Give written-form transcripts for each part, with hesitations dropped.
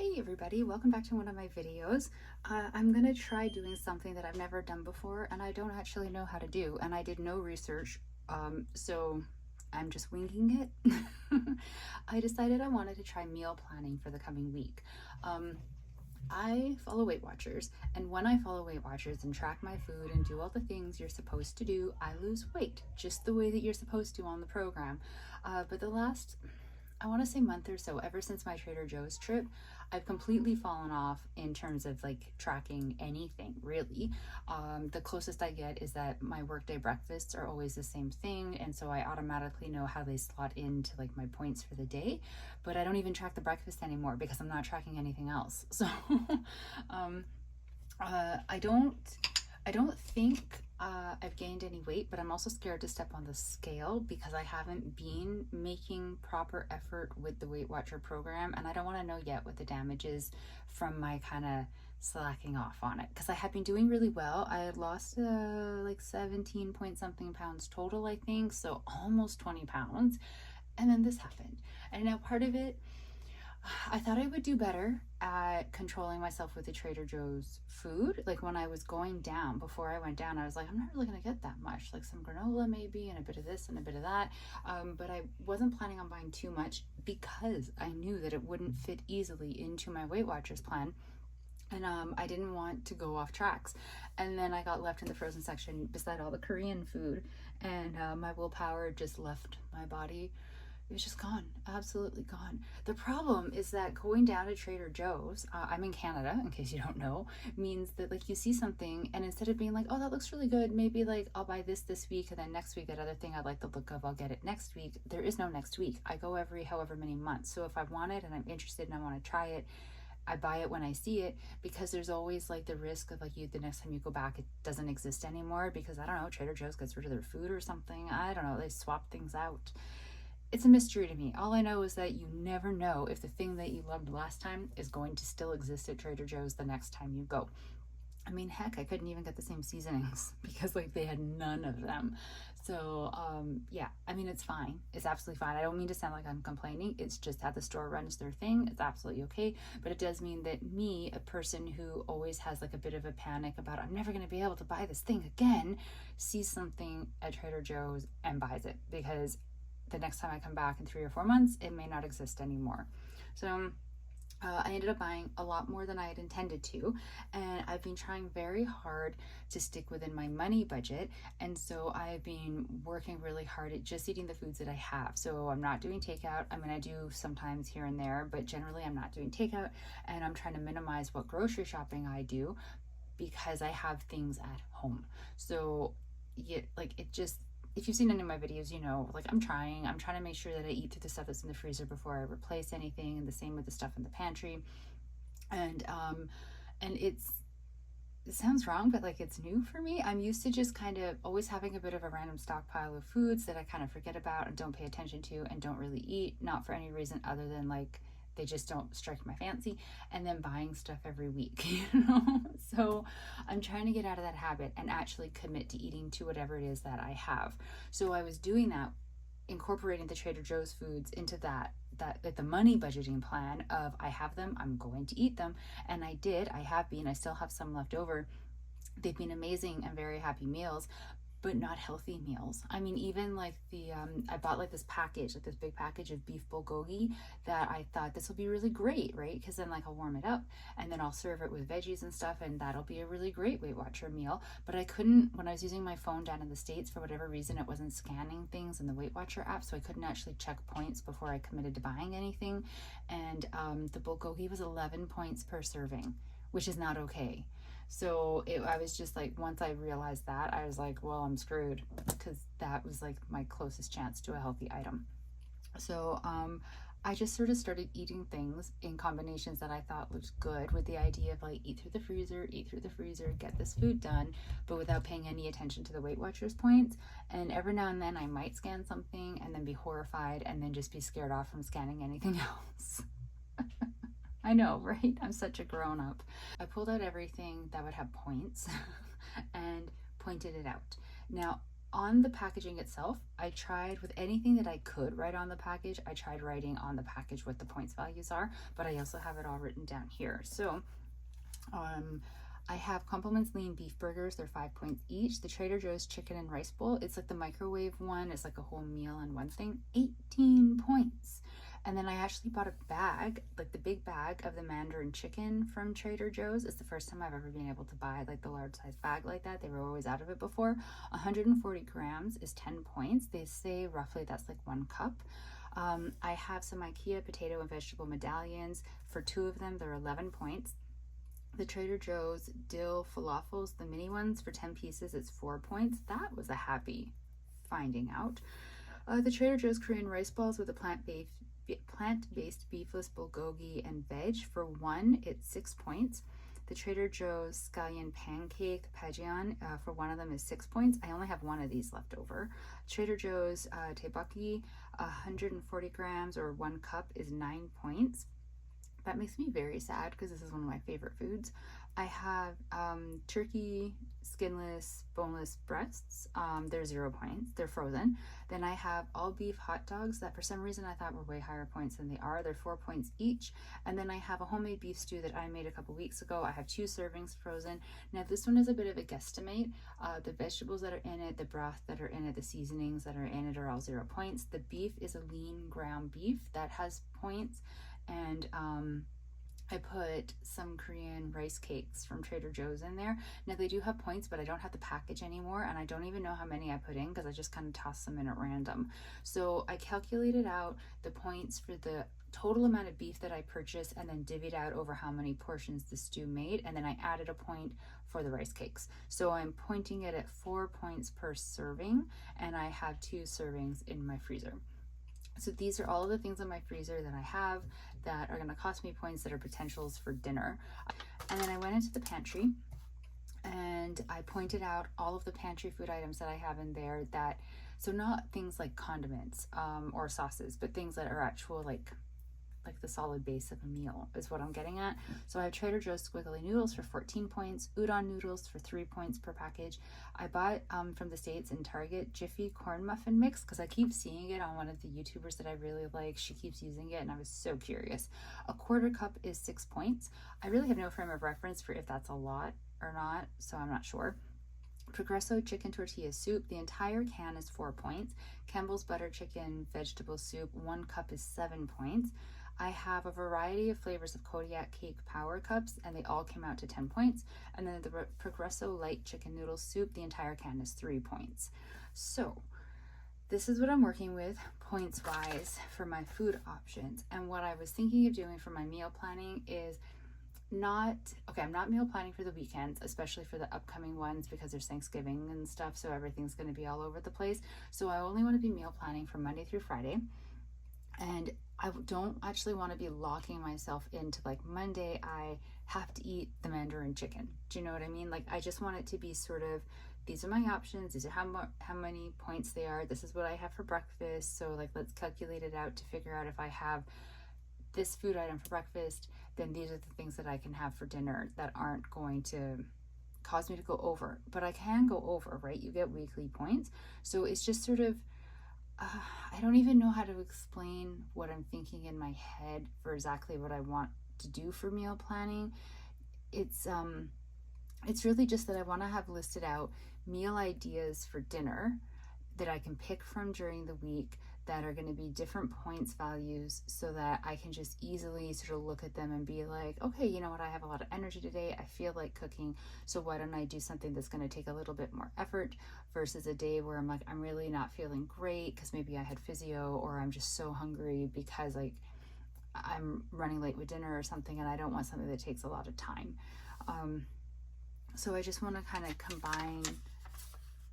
Hey everybody, welcome back to one of my videos. I'm gonna try doing something that I've never done before and I don't actually know how to do, and I did no research, so I'm just winging it. I decided I wanted to try meal planning for the coming week. I follow Weight Watchers, and when I follow Weight Watchers and track my food and do all the things you're supposed to do, I lose weight just the way that you're supposed to on the program. But the last, I want to say, month or so, ever since my Trader Joe's trip, I've completely fallen off in terms of like tracking anything really. The closest I get is that my workday breakfasts are always the same thing, and so I automatically know how they slot into like my points for the day, but I don't even track the breakfast anymore because I'm not tracking anything else. So um, I don't think I've gained any weight, but I'm also scared to step on the scale because I haven't been making proper effort with the Weight Watcher program, and I don't want to know yet what the damage is from my kind of slacking off on it, because I have been doing really well. I had lost like 17 point something pounds total, I think, so almost 20 pounds, and then this happened. And now part of it, I thought I would do better at controlling myself with the Trader Joe's food. Like when I was going down, before I went down, I was like, I'm not really going to get that much, like some granola maybe, and a bit of this and a bit of that. But I wasn't planning on buying too much because I knew that it wouldn't fit easily into my Weight Watchers plan. And I didn't want to go off tracks. And then I got left in the frozen section beside all the Korean food, and my willpower just left my body. It was just gone, absolutely gone. The problem is that going down to Trader Joe's, I'm in Canada, in case you don't know, means that like you see something and instead of being like, oh, that looks really good, maybe like I'll buy this week and then next week that other thing I like the look of, I'll get it next week. There is no next week. I go every however many months. So if I want it and I'm interested and I want to try it, I buy it when I see it, because there's always like the risk of like the next time you go back it doesn't exist anymore, because I don't know, Trader Joe's gets rid of their food or something. I don't know, they swap things out. It's a mystery to me. All I know is that you never know if the thing that you loved last time is going to still exist at Trader Joe's the next time you go. I mean, heck, I couldn't even get the same seasonings because like they had none of them. So yeah, I mean, it's fine. It's absolutely fine. I don't mean to sound like I'm complaining. It's just how the store runs their thing. It's absolutely okay. But it does mean that me, a person who always has like a bit of a panic about I'm never going to be able to buy this thing again, sees something at Trader Joe's and buys it, because the next time I come back in 3 or 4 months, it may not exist anymore. So I ended up buying a lot more than I had intended to, and I've been trying very hard to stick within my money budget, and so I've been working really hard at just eating the foods that I have. So I'm not doing takeout. I mean, I do sometimes here and there, but generally I'm not doing takeout, and I'm trying to minimize what grocery shopping I do because I have things at home. So yeah, like it just, if you've seen any of my videos, you know, like I'm trying to make sure that I eat through the stuff that's in the freezer before I replace anything, and the same with the stuff in the pantry. And it sounds wrong, but like it's new for me. I'm used to just kind of always having a bit of a random stockpile of foods that I kind of forget about and don't pay attention to and don't really eat, not for any reason other than like they just don't strike my fancy, and then buying stuff every week, you know? So I'm trying to get out of that habit and actually commit to eating to whatever it is that I have. So I was doing that, incorporating the Trader Joe's foods into that the money budgeting plan of I have them, I'm going to eat them. And I did. I still have some left over. They've been amazing and very happy meals, but not healthy meals. I mean, even like I bought like this package, like this big package of beef bulgogi, that I thought this will be really great, right? Because then like I'll warm it up and then I'll serve it with veggies and stuff, and that'll be a really great Weight Watcher meal. But I couldn't, when I was using my phone down in the States, for whatever reason, it wasn't scanning things in the Weight Watcher app, so I couldn't actually check points before I committed to buying anything. And the bulgogi was 11 points per serving, which is not okay. So I was just like, once I realized that, I was like, well, I'm screwed, because that was like my closest chance to a healthy item. So I just sort of started eating things in combinations that I thought looked good, with the idea of like eat through the freezer, get this food done, but without paying any attention to the Weight Watchers points. And every now and then I might scan something and then be horrified and then just be scared off from scanning anything else. I know, right? I'm such a grown up. I pulled out everything that would have points and pointed it out. Now, On the packaging itself, I tried with anything that I could write on the package. I tried writing on the package what the points values are, but I also have it all written down here. So I have Compliments lean beef burgers. They're 5 points each. The Trader Joe's chicken and rice bowl, it's like the microwave one. It's like a whole meal in one thing. 18 points. And then I actually bought a bag, like the big bag of the Mandarin chicken from Trader Joe's. It's the first time I've ever been able to buy like the large size bag like that. They were always out of it before. 140 grams is 10 points. They say roughly that's like 1 cup. I have some IKEA potato and vegetable medallions. For 2 of them, they're 11 points. The Trader Joe's dill falafels, the mini ones, for 10 pieces, it's 4 points. That was a happy finding out. The Trader Joe's Korean rice balls with a plant-based beefless bulgogi and veg, for 1, it's 6 points. The Trader Joe's scallion pancake pajeon, for 1 of them is 6 points. I only have 1 of these left over. Trader Joe's teppanyaki, 140 grams or 1 cup is 9 points. That makes me very sad because this is one of my favorite foods. I have turkey skinless, boneless breasts. They're 0 points. They're frozen. Then I have all beef hot dogs that for some reason I thought were way higher points than they are. They're 4 points each. And then I have a homemade beef stew that I made a couple weeks ago. I have 2 servings frozen. Now this one is a bit of a guesstimate. The vegetables that are in it, the broth that are in it, the seasonings that are in it are all 0 points. The beef is a lean ground beef that has points. And I put some Korean rice cakes from Trader Joe's in there. Now they do have points, but I don't have the package anymore, and I don't even know how many I put in because I just kind of tossed them in at random. So I calculated out the points for the total amount of beef that I purchased and then divvied out over how many portions the stew made, and then I added a point for the rice cakes. So I'm pointing it at 4 points per serving, and I have 2 servings in my freezer. So these are all of the things in my freezer that I have that are going to cost me points that are potentials for dinner. And then I went into the pantry and I pointed out all of the pantry food items that I have in there, that, so not things like condiments or sauces, but things that are actual like the solid base of a meal is what I'm getting at. So I have Trader Joe's squiggly noodles for 14 points, udon noodles for 3 points per package. I bought from the States in Target Jiffy corn muffin mix because I keep seeing it on one of the YouTubers that I really like. She keeps using it and I was so curious. A quarter cup is 6 points. I really have no frame of reference for if that's a lot or not, so I'm not sure. Progresso chicken tortilla soup, the entire can is 4 points. Campbell's butter chicken vegetable soup, 1 cup is 7 points. I have a variety of flavors of Kodiak cake power cups, and they all came out to 10 points. And then the Progresso light chicken noodle soup, the entire can is 3 points. So this is what I'm working with points wise for my food options. And what I was thinking of doing for my meal planning is I'm not meal planning for the weekends, especially for the upcoming ones because there's Thanksgiving and stuff, so everything's going to be all over the place. So I only want to be meal planning from Monday through Friday. And I don't actually want to be locking myself into like Monday I have to eat the Mandarin chicken. Do you know what I mean? Like I just want it to be sort of, these are my options, these are how many points they are, this is what I have for breakfast, so like let's calculate it out to figure out if I have this food item for breakfast, then these are the things that I can have for dinner that aren't going to cause me to go over. But I can go over, right? You get weekly points. So it's just sort of, I don't even know how to explain what I'm thinking in my head for exactly what I want to do for meal planning. It's really just that I want to have listed out meal ideas for dinner that I can pick from during the week that are going to be different points values so that I can just easily sort of look at them and be like, okay, you know what, I have a lot of energy today, I feel like cooking, so why don't I do something that's going to take a little bit more effort versus a day where I'm like, I'm really not feeling great because maybe I had physio, or I'm just so hungry because like I'm running late with dinner or something and I don't want something that takes a lot of time. So I just want to kind of combine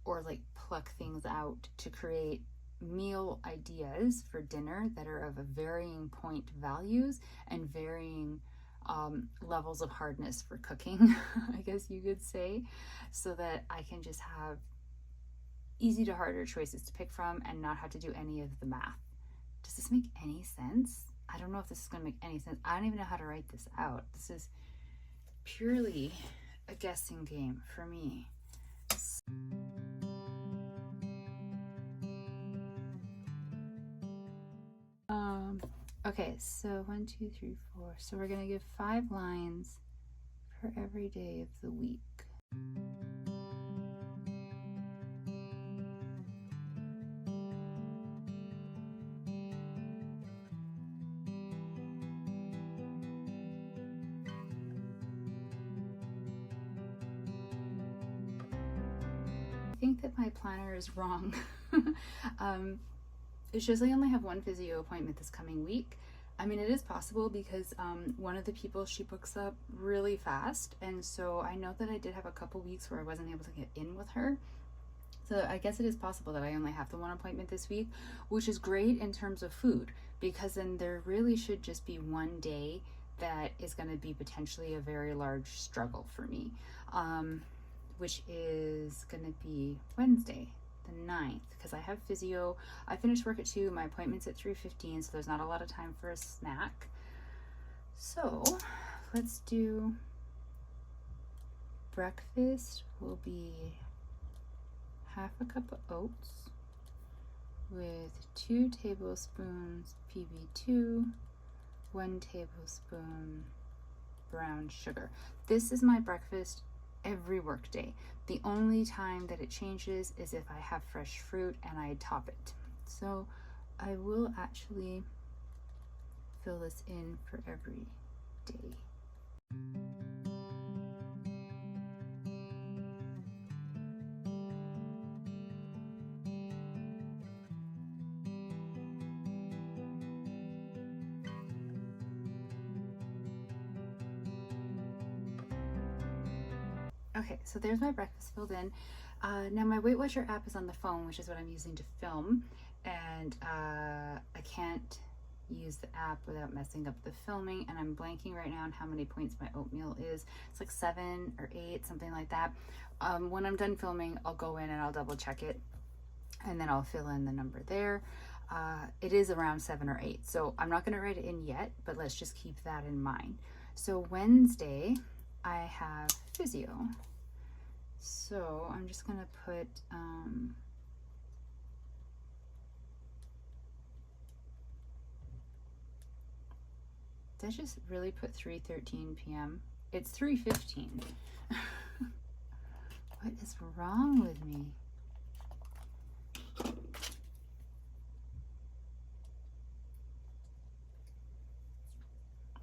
or like pluck things out to create meal ideas for dinner that are of a varying point values and varying levels of hardness for cooking, I guess you could say, so that I can just have easy to harder choices to pick from and not have to do any of the math. Does this make any sense? I don't know if this is going to make any sense. I don't even know how to write this out. This is purely a guessing game for me. Okay, so 1, 2, 3, 4. So we're gonna give 5 lines for every day of the week. I think that my planner is wrong. It shows I only have one physio appointment this coming week. I mean, it is possible because one of the people, she books up really fast, and so I know that I did have a couple weeks where I wasn't able to get in with her. So I guess it is possible that I only have the one appointment this week, which is great in terms of food, because then there really should just be one day that is going to be potentially a very large struggle for me, which is going to be Wednesday, the 9th, because I have physio. I finish work at 2, my appointment's at 3:15, so there's not a lot of time for a snack. So let's do breakfast will be half a cup of oats with 2 tablespoons PB2, 1 tablespoon brown sugar. This is my breakfast every work day. The only time that it changes is if I have fresh fruit and I top it. So I will actually fill this in for every day. Okay, so there's my breakfast filled in. Now my Weight Watcher app is on the phone, which is what I'm using to film, and I can't use the app without messing up the filming, and I'm blanking right now on how many points my oatmeal is. It's like 7 or 8, something like that. When I'm done filming, I'll go in and I'll double check it, and then I'll fill in the number there. It is around 7 or 8, so I'm not going to write it in yet, but let's just keep that in mind. So Wednesday, I have physio. So I'm just going to put did I just really put 3:13 p.m.? It's 3:15. What is wrong with me?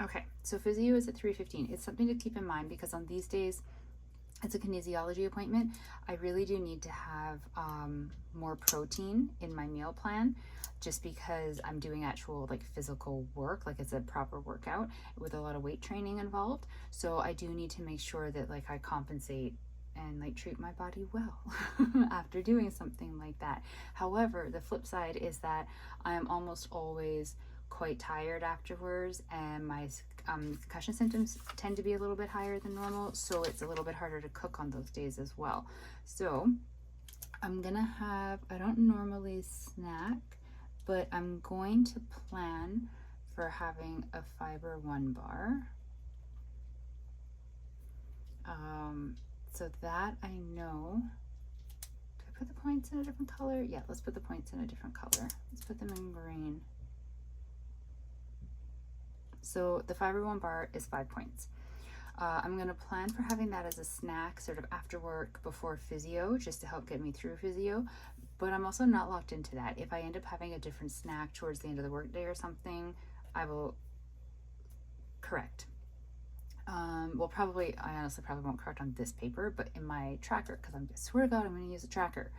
Okay, so physio is at 3:15. It's something to keep in mind because on these days, it's a kinesiology appointment. I really do need to have more protein in my meal plan, just because I'm doing actual like physical work, like it's a proper workout with a lot of weight training involved. So I do need to make sure that like I compensate and like treat my body well after doing something like that. However, the flip side is that I am almost always quite tired afterwards, and my concussion symptoms tend to be a little bit higher than normal, so it's a little bit harder to cook on those days as well. So I'm gonna have, I don't normally snack, but I'm going to plan for having a Fiber One bar. So that I know. Do I put the points in a different color? Yeah, let's put the points in a different color. Let's put them in green. So the Fiber One bar is 5 points. I'm going to plan for having that as a snack sort of after work before physio, just to help get me through physio. But I'm also not locked into that. If I end up having a different snack towards the end of the workday or something, I will correct. Well, probably, I honestly probably won't correct on this paper, but in my tracker, because I swear to God, I'm going to use a tracker.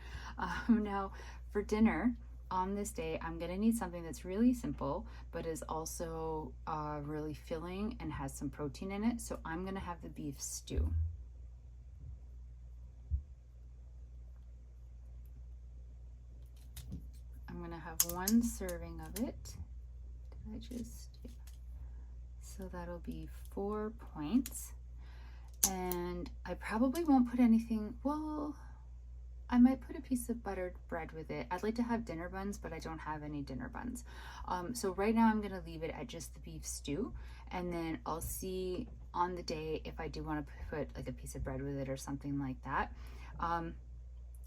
Now, for dinner, on this day, I'm going to need something that's really simple, but is also really filling and has some protein in it. So I'm going to have the beef stew. I'm going to have 1 serving of it. Did I just... Yeah. So that'll be 4 points. And I probably won't put anything, well, I might put a piece of buttered bread with it. I'd like to have dinner buns, but I don't have any dinner buns. So right now I'm gonna leave it at just the beef stew, and then I'll see on the day if I do want to put like a piece of bread with it or something like that.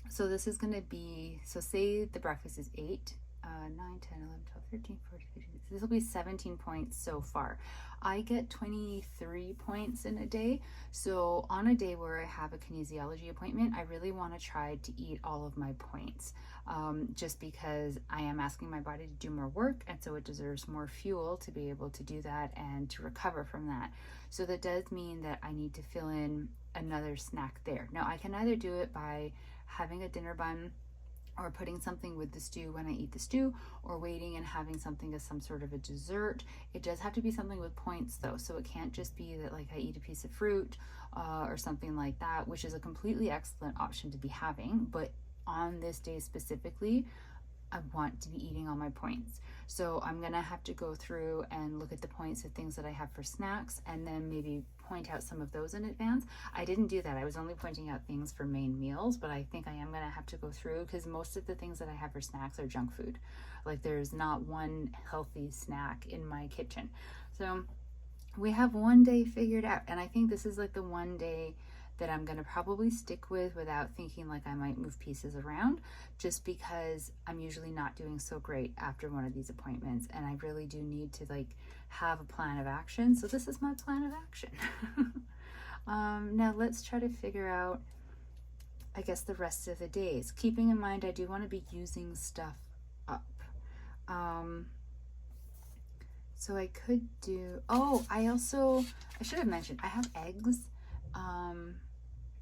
So this is gonna be, so say the breakfast is 8, 9, 10, 11, 12, 13, 14, 15. This will be 17 points so far. I get 23 points in a day. So on a day where I have a kinesiology appointment, I really want to try to eat all of my points, just because I am asking my body to do more work, and so it deserves more fuel to be able to do that and to recover from that. So that does mean that I need to fill in another snack there. Now I can either do it by having a dinner bun or putting something with the stew when I eat the stew, or waiting and having something as some sort of a dessert. It does have to be something with points though, so it can't just be that like I eat a piece of fruit or something like that, which is a completely excellent option to be having, but on this day specifically, I want to be eating all my points. So I'm gonna have to go through and look at the points of things that I have for snacks and then maybe point out some of those in advance. I didn't do that. I was only pointing out things for main meals, but I think I am gonna have to go through because most of the things that I have for snacks are junk food. Like there's not one healthy snack in my kitchen. So we have one day figured out, and I think this is like the one day that I'm gonna probably stick with without thinking like I might move pieces around, just because I'm usually not doing so great after one of these appointments, and I really do need to like have a plan of action. So this is my plan of action. Now let's try to figure out, I guess, the rest of the days, keeping in mind I do want to be using stuff up. So I could do, oh, I should have mentioned, I have eggs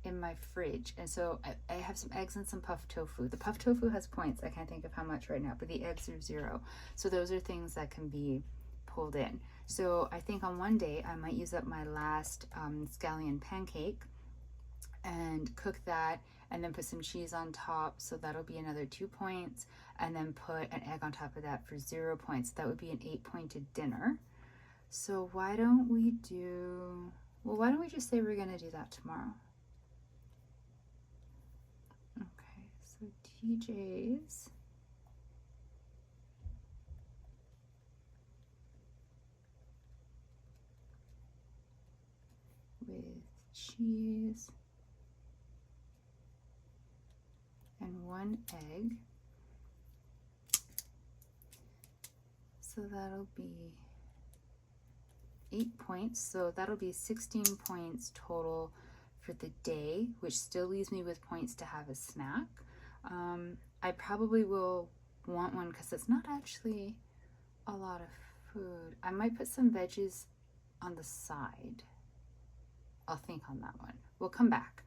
in my fridge. And so I have some eggs and some puff tofu. The puff tofu has points. I can't think of how much right now, but the eggs are 0. So those are things that can be pulled in. So I think on one day I might use up my last scallion pancake and cook that, and then put some cheese on top, so that'll be another 2 points, and then put an egg on top of that for 0 points. That would be an 8-pointed dinner. So why don't we just say we're gonna do that tomorrow? Okay, so TJ's with cheese and 1 egg. So that'll be 8 points. So that'll be 16 points total for the day, which still leaves me with points to have a snack. I probably will want one because it's not actually a lot of food. I might put some veggies on the side. I'll think on that one. We'll come back.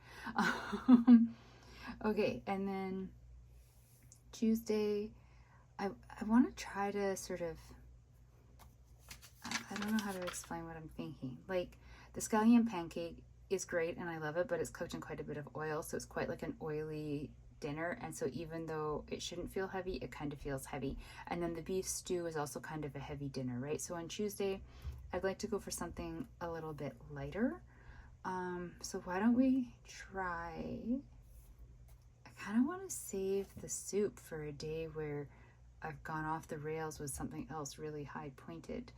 Okay, and then Tuesday, I want to try to sort of, I don't know how to explain what I'm thinking. Like the scallion pancake is great and I love it, but it's cooked in quite a bit of oil, so it's quite like an oily dinner, and so even though it shouldn't feel heavy, it kind of feels heavy. And then the beef stew is also kind of a heavy dinner, right? So on Tuesday I'd like to go for something a little bit lighter. So why don't we try, I kind of want to save the soup for a day where I've gone off the rails with something else really high pointed.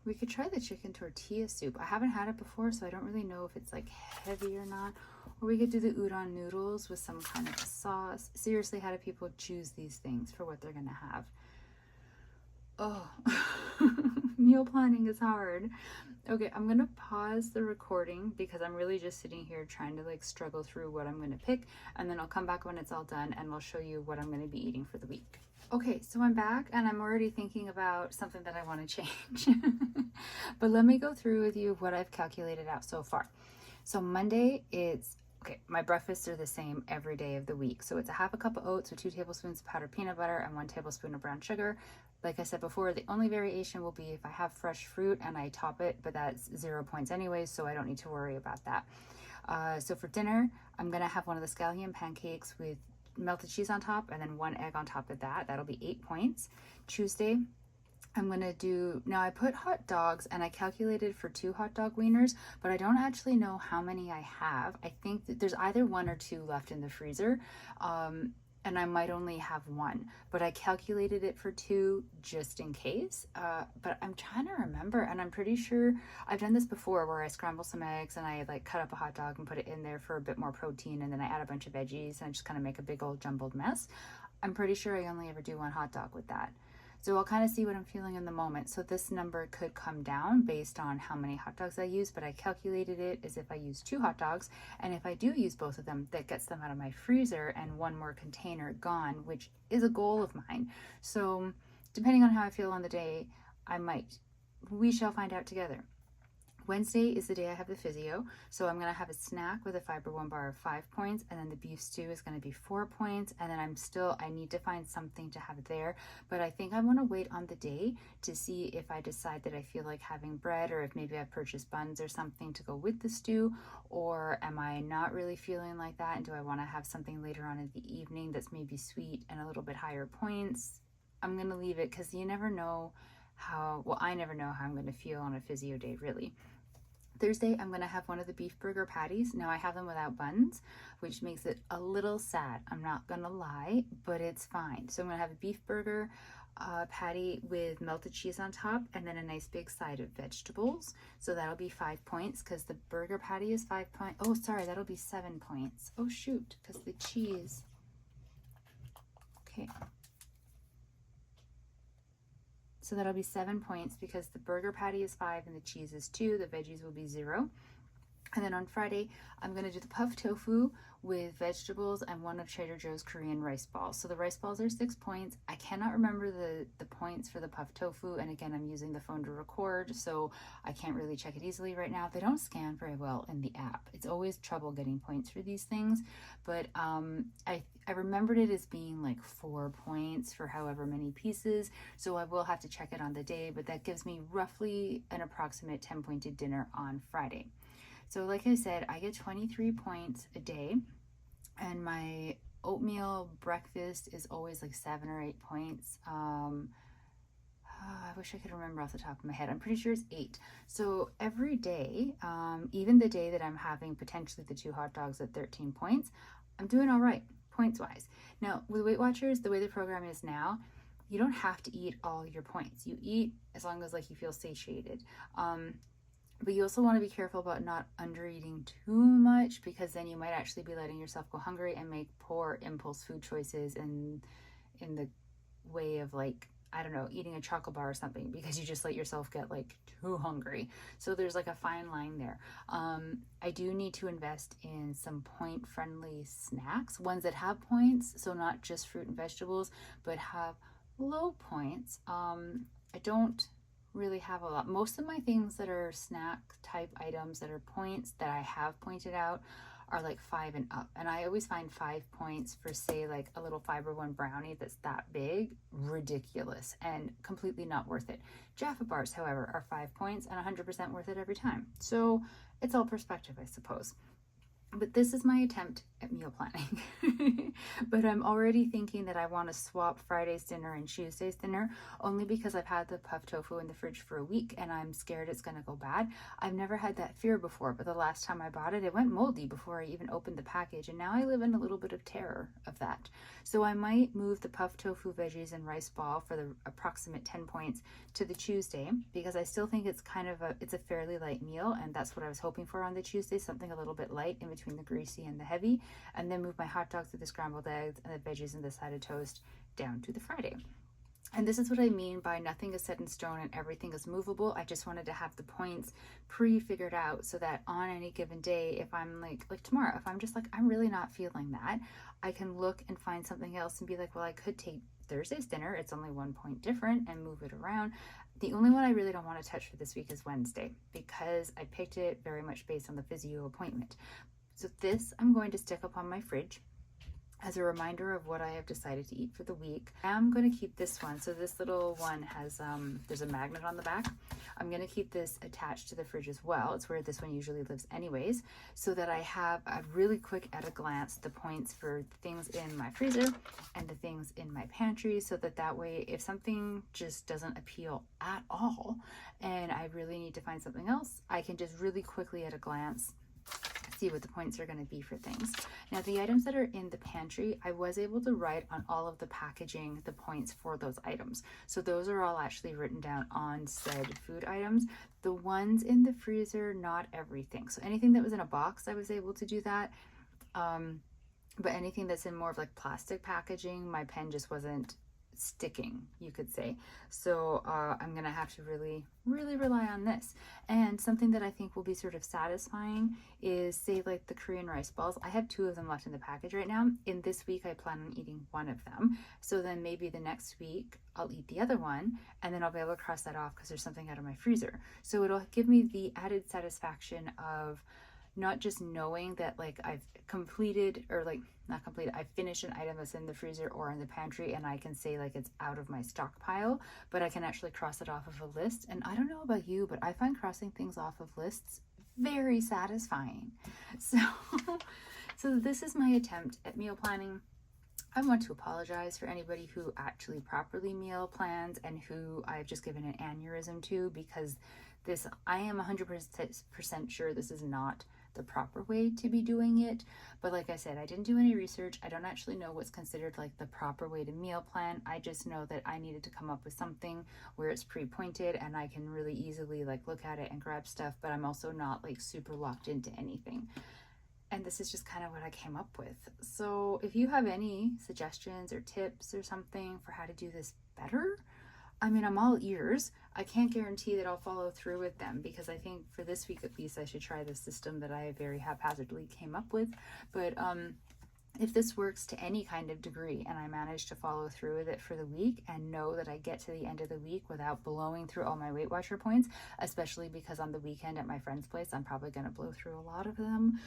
We could try the chicken tortilla soup. I haven't had it before, so I don't really know if it's like heavy or not. Or we could do the udon noodles with some kind of sauce. Seriously, how do people choose these things for what they're gonna have? Oh, meal planning is hard. Okay, I'm gonna pause the recording because I'm really just sitting here trying to like struggle through what I'm gonna pick, and then I'll come back when it's all done and I'll show you what I'm gonna be eating for the week. Okay, so I'm back and I'm already thinking about something that I want to change. But let me go through with you what I've calculated out so far. So Monday, okay, my breakfasts are the same every day of the week. So it's a half a cup of oats with 2 tablespoons of powdered peanut butter and 1 tablespoon of brown sugar. Like I said before, the only variation will be if I have fresh fruit and I top it, but that's 0 points anyways, so I don't need to worry about that. So for dinner, I'm gonna have one of the scallion pancakes with melted cheese on top and then 1 egg on top of that. That'll be 8 points. Tuesday, I'm gonna do, now I put hot dogs and I calculated for 2 hot dog wieners, but I don't actually know how many I have. I think that there's either 1 or 2 left in the freezer. And I might only have 1, but I calculated it for 2 just in case. But I'm trying to remember, and I'm pretty sure I've done this before where I scramble some eggs and I like cut up a hot dog and put it in there for a bit more protein, and then I add a bunch of veggies and I just kind of make a big old jumbled mess. I'm pretty sure I only ever do one hot dog with that. So I'll kind of see what I'm feeling in the moment. So this number could come down based on how many hot dogs I use, but I calculated it as if I use 2 hot dogs. And if I do use both of them, that gets them out of my freezer and one more container gone, which is a goal of mine. So depending on how I feel on the day, I might. We shall find out together. Wednesday is the day I have the physio, so I'm going to have a snack with a fiber one bar of 5 points, and then the beef stew is going to be 4 points, and then I need to find something to have there, but I think I want to wait on the day to see if I decide that I feel like having bread, or if maybe I purchase buns or something to go with the stew, or am I not really feeling like that, and do I want to have something later on in the evening that's maybe sweet and a little bit higher points. I'm going to leave it because you never know I never know how I'm going to feel on a physio day, really. Thursday, I'm going to have one of the beef burger patties. Now I have them without buns, which makes it a little sad. I'm not going to lie, but it's fine. So I'm going to have a beef burger patty with melted cheese on top, and then a nice big side of vegetables. So that'll be 5 points because the burger patty is 5 points. Oh, sorry, that'll be 7 points. Oh, shoot, because the cheese. Okay. So that'll be 7 points because the burger patty is 5 and the cheese is 2. The veggies will be 0. And then on Friday, I'm going to do the puffed tofu with vegetables and one of Trader Joe's Korean rice balls. So the rice balls are 6 points. I cannot remember the points for the puffed tofu. And again, I'm using the phone to record, so I can't really check it easily right now. They don't scan very well in the app. It's always trouble getting points for these things. But I remembered it as being like 4 points for however many pieces. So I will have to check it on the day, but that gives me roughly an approximate 10-pointed dinner on Friday. So like I said, I get 23 points a day, and my oatmeal breakfast is always like 7 or 8 points. I wish I could remember off the top of my head. I'm pretty sure it's 8. So every day, even the day that I'm having potentially the 2 hot dogs at 13 points, I'm doing all right, points-wise. Now, with Weight Watchers, the way the program is now, you don't have to eat all your points. You eat as long as like you feel satiated. But you also want to be careful about not under-eating too much, because then you might actually be letting yourself go hungry and make poor impulse food choices in the way of, like, I don't know, eating a chocolate bar or something because you just let yourself get like too hungry. So there's like a fine line there. I do need to invest in some point-friendly snacks, ones that have points, so not just fruit and vegetables, but have low points. I don't really have a lot. Most of my things that are snack type items that are points that I have pointed out are like 5 and up, and I always find 5 points for, say, like a little fiber one brownie that's that big ridiculous and completely not worth it. Jaffa bars, however, are 5 points and 100% worth it every time. So it's all perspective, I suppose. But this is my attempt at meal planning. But I'm already thinking that I want to swap Friday's dinner and Tuesday's dinner, only because I've had the puffed tofu in the fridge for a week and I'm scared it's going to go bad. I've never had that fear before, but the last time I bought it, it went moldy before I even opened the package, and now I live in a little bit of terror of that. So I might move the puffed tofu, veggies, and rice ball for the approximate 10 points to the Tuesday, because I still think it's kind of it's a fairly light meal, and that's what I was hoping for on the Tuesday, something a little bit light in between the greasy and the heavy, and then move my hot dogs with the scrambled eggs and the veggies and the side of toast down to the Friday. And this is what I mean by nothing is set in stone and everything is movable. I just wanted to have the points pre-figured out so that on any given day, if I'm like tomorrow, if I'm just like, I'm really not feeling that, I can look and find something else and be like, well, I could take Thursday's dinner, it's only 1 point different, and move it around. The only one I really don't want to touch for this week is Wednesday, because I picked it very much based on the physio appointment. So this I'm going to stick up on my fridge as a reminder of what I have decided to eat for the week. I'm going to keep this one. So this little one has, there's a magnet on the back. I'm going to keep this attached to the fridge as well. It's where this one usually lives anyways, so that I have a really quick at a glance the points for the things in my freezer and the things in my pantry, so that way if something just doesn't appeal at all and I really need to find something else, I can just really quickly at a glance see what the points are going to be for things. Now, the items that are in the pantry, I was able to write on all of the packaging the points for those items. So those are all actually written down on said food items. The ones in the freezer, not everything. So anything that was in a box, I was able to do that. but anything that's in more of like plastic packaging, my pen just wasn't sticking, you could say. So I'm gonna have to really rely on this. And something that I think will be sort of satisfying is, say, like the Korean rice balls. I have 2 of them left in the package right now. In this week I plan on eating 1 of them, so then maybe the next week I'll eat the other one, and then I'll be able to cross that off because there's something out of my freezer. So it'll give me the added satisfaction of not just knowing that like I've completed, or like not completed, I finished an item that's in the freezer or in the pantry, and I can say like it's out of my stockpile, but I can actually cross it off of a list. And I don't know about you, but I find crossing things off of lists very satisfying. So so this is my attempt at meal planning. I want to apologize for anybody who actually properly meal plans and who I've just given an aneurysm to, because this, I am 100% sure this is not the proper way to be doing it. But like I said, I didn't do any research. I don't actually know what's considered like the proper way to meal plan. I just know that I needed to come up with something where it's pre-pointed and I can really easily like look at it and grab stuff, but I'm also not like super locked into anything. And this is just kind of what I came up with. So if you have any suggestions or tips or something for how to do this better, I mean, I'm all ears. I can't guarantee that I'll follow through with them, because I think for this week at least I should try the system that I very haphazardly came up with. But if this works to any kind of degree and I manage to follow through with it for the week and know that I get to the end of the week without blowing through all my Weight Watcher points, especially because on the weekend at my friend's place I'm probably going to blow through a lot of them.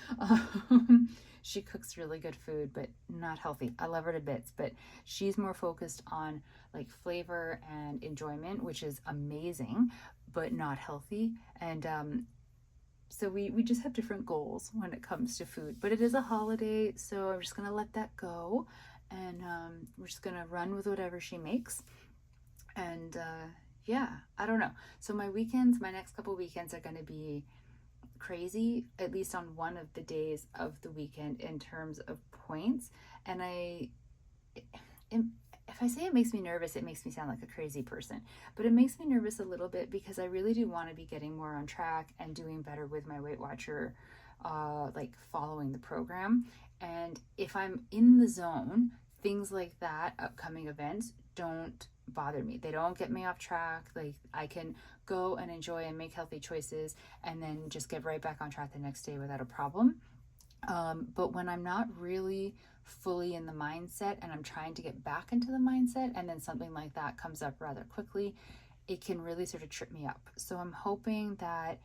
She cooks really good food, but not healthy. I love her to bits, but she's more focused on like flavor and enjoyment, which is amazing, but not healthy. And so we just have different goals when it comes to food. But it is a holiday, so I'm just gonna let that go, and we're just gonna run with whatever she makes. And yeah, I don't know. So my weekends, my next couple weekends are gonna be crazy, at least on one of the days of the weekend in terms of points. And if I say it makes me nervous, it makes me sound like a crazy person, but it makes me nervous a little bit because I really do want to be getting more on track and doing better with my Weight Watcher, like following the program. And if I'm in the zone, things like that, upcoming events, don't bother me. They don't get me off track. Like I can go and enjoy and make healthy choices and then just get right back on track the next day without a problem. But when I'm not really fully in the mindset and I'm trying to get back into the mindset, and then something like that comes up rather quickly, it can really sort of trip me up. So I'm hoping that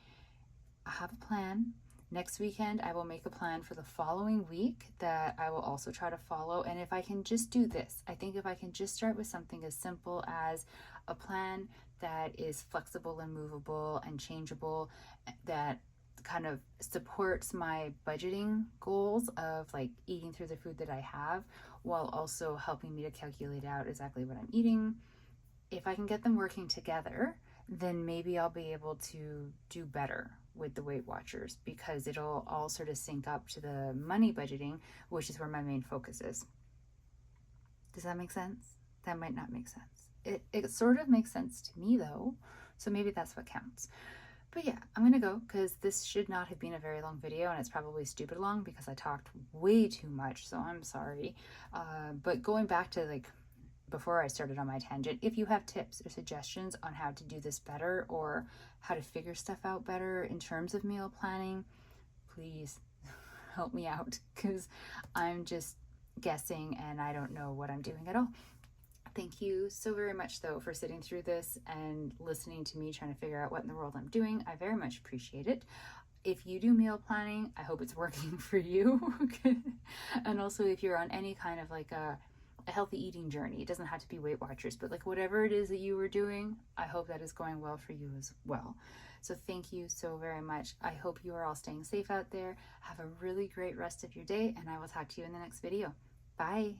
I have a plan. Next weekend, I will make a plan for the following week that I will also try to follow. And if I can just do this, I think if I can just start with something as simple as a plan that is flexible and movable and changeable, that kind of supports my budgeting goals of like eating through the food that I have, while also helping me to calculate out exactly what I'm eating. If I can get them working together, then maybe I'll be able to do better with the Weight Watchers, because it'll all sort of sync up to the money budgeting, which is where my main focus is. Does that make sense? That might not make sense. It sort of makes sense to me though, so maybe that's what counts. But yeah, I'm gonna go because this should not have been a very long video, and it's probably stupid long because I talked way too much, so I'm sorry. But going back to like before I started on my tangent, if you have tips or suggestions on how to do this better or how to figure stuff out better in terms of meal planning, please help me out, because I'm just guessing and I don't know what I'm doing at all. Thank you so very much, though, for sitting through this and listening to me trying to figure out what in the world I'm doing. I very much appreciate it. If you do meal planning, I hope it's working for you. And also, if you're on any kind of like a healthy eating journey, it doesn't have to be Weight Watchers, but like whatever it is that you were doing, I hope that is going well for you as well. So thank you so very much. I hope you are all staying safe out there. Have a really great rest of your day, and I will talk to you in the next video. Bye.